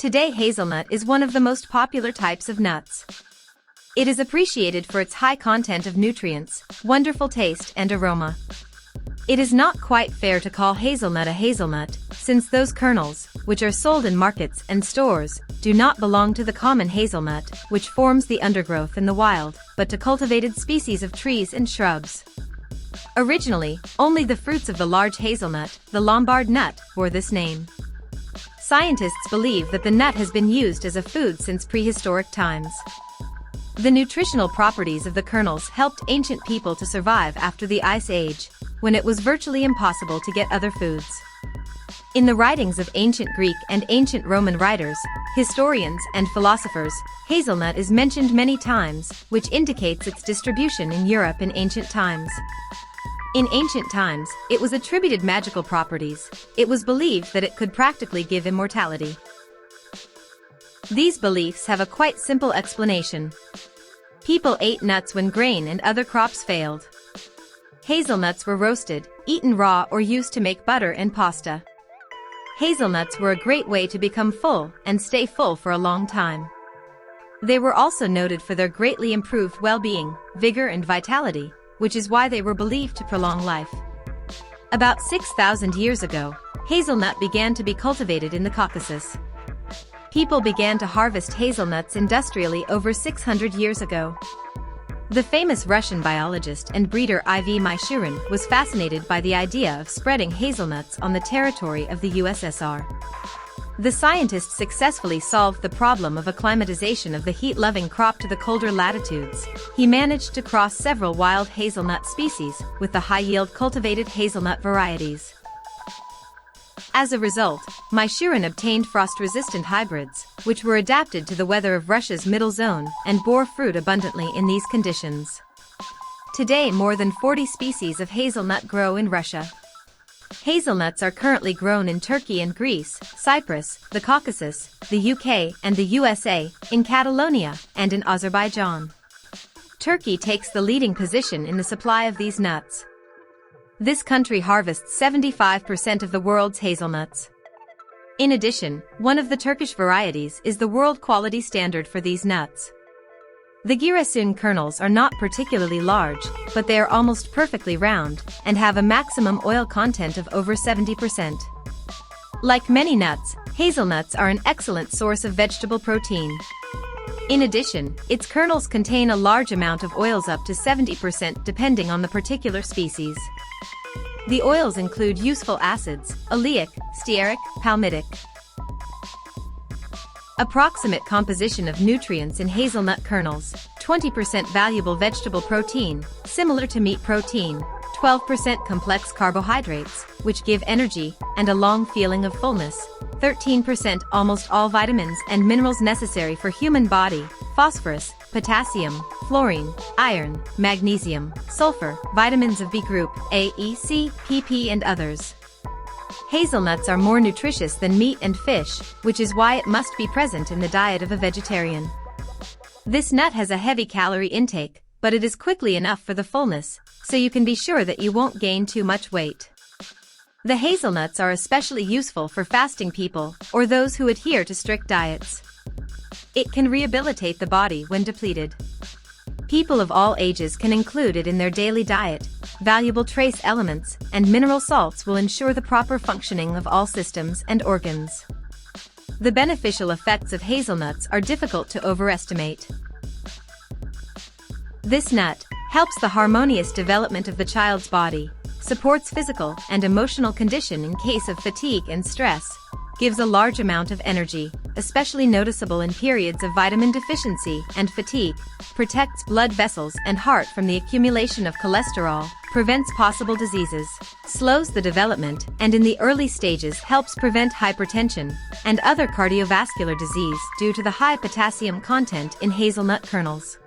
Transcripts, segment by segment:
Today hazelnut is one of the most popular types of nuts. It is appreciated for its high content of nutrients, wonderful taste and aroma. It is not quite fair to call hazelnut a hazelnut, since those kernels, which are sold in markets and stores, do not belong to the common hazelnut, which forms the undergrowth in the wild, but to cultivated species of trees and shrubs. Originally, only the fruits of the large hazelnut, the Lombard nut, bore this name. Scientists believe that the nut has been used as a food since prehistoric times. The nutritional properties of the kernels helped ancient people to survive after the Ice Age, when it was virtually impossible to get other foods. In the writings of ancient Greek and ancient Roman writers, historians and philosophers, hazelnut is mentioned many times, which indicates its distribution in Europe in ancient times. In ancient times, it was attributed magical properties. It was believed that it could practically give immortality. These beliefs have a quite simple explanation. People ate nuts when grain and other crops failed. Hazelnuts were roasted, eaten raw or used to make butter and pasta. Hazelnuts were a great way to become full and stay full for a long time. They were also noted for their greatly improved well-being, vigor and vitality, which is why they were believed to prolong life. About 6,000 years ago, hazelnut began to be cultivated in the Caucasus. People began to harvest hazelnuts industrially over 600 years ago. The famous Russian biologist and breeder I.V. Michurin was fascinated by the idea of spreading hazelnuts on the territory of the USSR. The scientist successfully solved the problem of acclimatization of the heat-loving crop to the colder latitudes. He managed to cross several wild hazelnut species with the high-yield cultivated hazelnut varieties. As a result, Michurin obtained frost-resistant hybrids, which were adapted to the weather of Russia's middle zone and bore fruit abundantly in these conditions. Today more than 40 species of hazelnut grow in Russia. Hazelnuts are currently grown in Turkey and Greece, Cyprus, the Caucasus, the UK and the USA, in Catalonia, and in Azerbaijan. Turkey takes the leading position in the supply of these nuts. This country harvests 75% of the world's hazelnuts. In addition, one of the Turkish varieties is the world quality standard for these nuts. The Giresun kernels are not particularly large, but they are almost perfectly round and have a maximum oil content of over 70%. Like many nuts, hazelnuts are an excellent source of vegetable protein. In addition, its kernels contain a large amount of oils up to 70% depending on the particular species. The oils include useful acids, oleic, stearic, palmitic. Approximate composition of nutrients in hazelnut kernels: 20% valuable vegetable protein, similar to meat protein, 12% complex carbohydrates, which give energy and a long feeling of fullness, 13% almost all vitamins and minerals necessary for human body, phosphorus, potassium, fluorine, iron, magnesium, sulfur, vitamins of B group, A, E, C, PP and others. Hazelnuts are more nutritious than meat and fish, which is why it must be present in the diet of a vegetarian. This nut has a heavy calorie intake, but it is quickly enough for the fullness, so you can be sure that you won't gain too much weight. The hazelnuts are especially useful for fasting people or those who adhere to strict diets. It can rehabilitate the body when depleted. People of all ages can include it in their daily diet. Valuable trace elements and mineral salts will ensure the proper functioning of all systems and organs. The beneficial effects of hazelnuts are difficult to overestimate. This nut helps the harmonious development of the child's body, supports physical and emotional condition in case of fatigue and stress, gives a large amount of energy, especially noticeable in periods of vitamin deficiency and fatigue, protects blood vessels and heart from the accumulation of cholesterol, prevents possible diseases, slows the development, and in the early stages helps prevent hypertension and other cardiovascular disease due to the high potassium content in hazelnut kernels.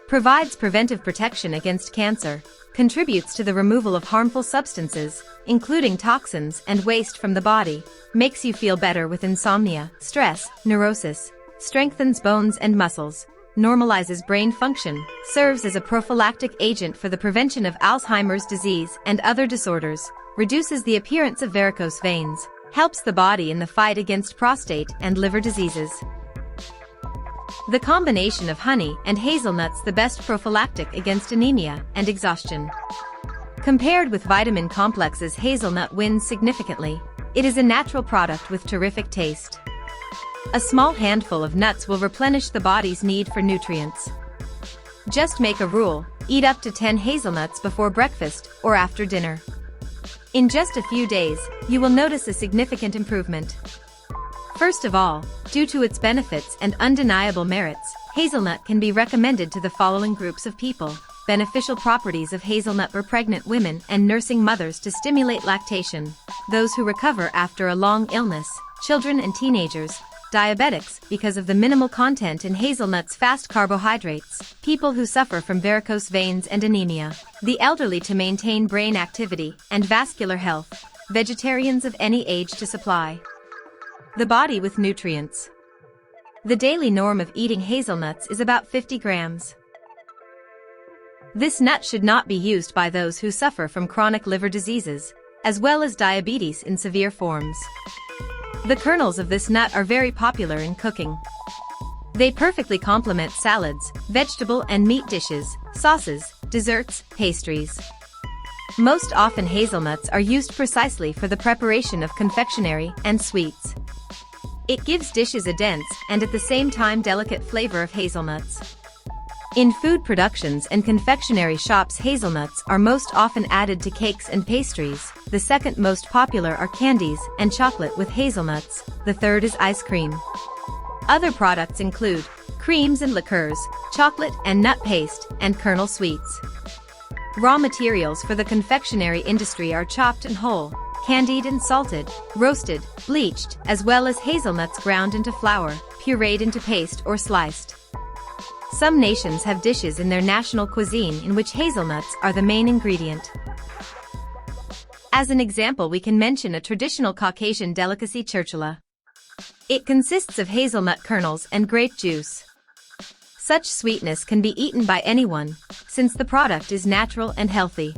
Provides preventive protection against cancer, contributes to the removal of harmful substances, including toxins and waste from the body, makes you feel better with insomnia, stress, neurosis, strengthens bones and muscles, normalizes brain function, serves as a prophylactic agent for the prevention of Alzheimer's disease and other disorders, reduces the appearance of varicose veins, Helps the body in the fight against prostate and liver diseases. The combination of honey and hazelnuts the best prophylactic against anemia and exhaustion. Compared with vitamin complexes, hazelnut wins significantly. It is a natural product with terrific taste. A small handful of nuts will replenish the body's need for nutrients. Just make a rule, eat up to 10 hazelnuts before breakfast or after dinner. In just a few days, you will notice a significant improvement. First of all, due to its benefits and undeniable merits, hazelnut can be recommended to the following groups of people. Beneficial properties of hazelnut for pregnant women and nursing mothers to stimulate lactation, those who recover after a long illness, children and teenagers, diabetics because of the minimal content in hazelnut's fast carbohydrates, people who suffer from varicose veins and anemia, the elderly to maintain brain activity and vascular health, vegetarians of any age to supply the body with nutrients. The daily norm of eating hazelnuts is about 50 grams. This nut should not be used by those who suffer from chronic liver diseases, as well as diabetes in severe forms. The kernels of this nut are very popular in cooking. They perfectly complement salads, vegetable and meat dishes, sauces, desserts, pastries. Most often hazelnuts are used precisely for the preparation of confectionery and sweets. It gives dishes a dense and at the same time delicate flavor of hazelnuts. In food productions and confectionery shops, hazelnuts are most often added to cakes and pastries. The second most popular are candies and chocolate with hazelnuts. The third is ice cream. Other products include creams and liqueurs, chocolate and nut paste, and kernel sweets. Raw materials for the confectionery industry are chopped and whole, candied and salted, roasted, bleached, as well as hazelnuts ground into flour, pureed into paste or sliced. Some nations have dishes in their national cuisine in which hazelnuts are the main ingredient. As an example, we can mention a traditional Caucasian delicacy, churchula. It consists of hazelnut kernels and grape juice. Such sweetness can be eaten by anyone, since the product is natural and healthy.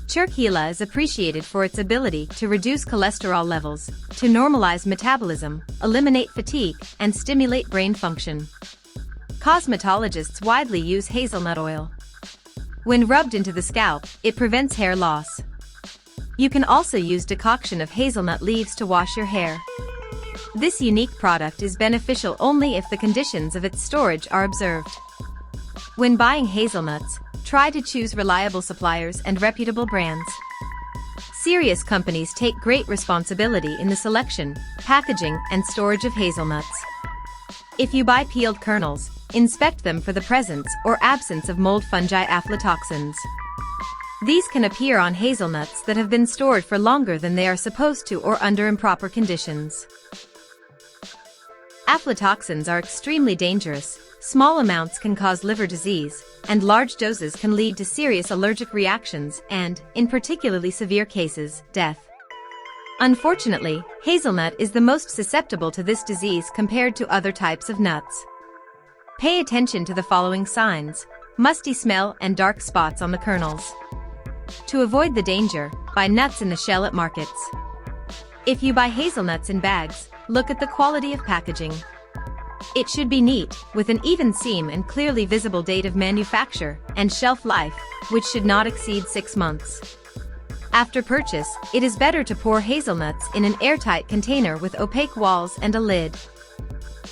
Churchula is appreciated for its ability to reduce cholesterol levels, to normalize metabolism, eliminate fatigue, and stimulate brain function. Cosmetologists widely use hazelnut oil. When rubbed into the scalp, it prevents hair loss. You can also use decoction of hazelnut leaves to wash your hair. This unique product is beneficial only if the conditions of its storage are observed. When buying hazelnuts, try to choose reliable suppliers and reputable brands. Serious companies take great responsibility in the selection, packaging, and storage of hazelnuts. If you buy peeled kernels, inspect them for the presence or absence of mold, fungi, aflatoxins. These can appear on hazelnuts that have been stored for longer than they are supposed to or under improper conditions. Aflatoxins are extremely dangerous. Small amounts can cause liver disease, and large doses can lead to serious allergic reactions and, in particularly severe cases, death. Unfortunately, hazelnut is the most susceptible to this disease compared to other types of nuts. Pay attention to the following signs: musty smell and dark spots on the kernels. To avoid the danger, buy nuts in the shell at markets. If you buy hazelnuts in bags, look at the quality of packaging. It should be neat, with an even seam and clearly visible date of manufacture and shelf life, which should not exceed 6 months. After purchase, it is better to pour hazelnuts in an airtight container with opaque walls and a lid.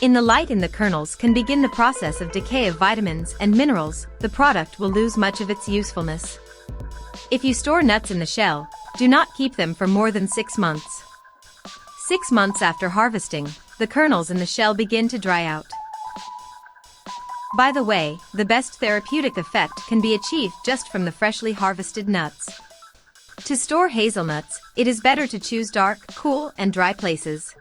In the light in the kernels can begin the process of decay of vitamins and minerals. The product will lose much of its usefulness. If you store nuts in the shell, do not keep them for more than 6 months. 6 months after harvesting, the kernels in the shell begin to dry out. By the way, the best therapeutic effect can be achieved just from the freshly harvested nuts. To store hazelnuts, it is better to choose dark, cool, and dry places.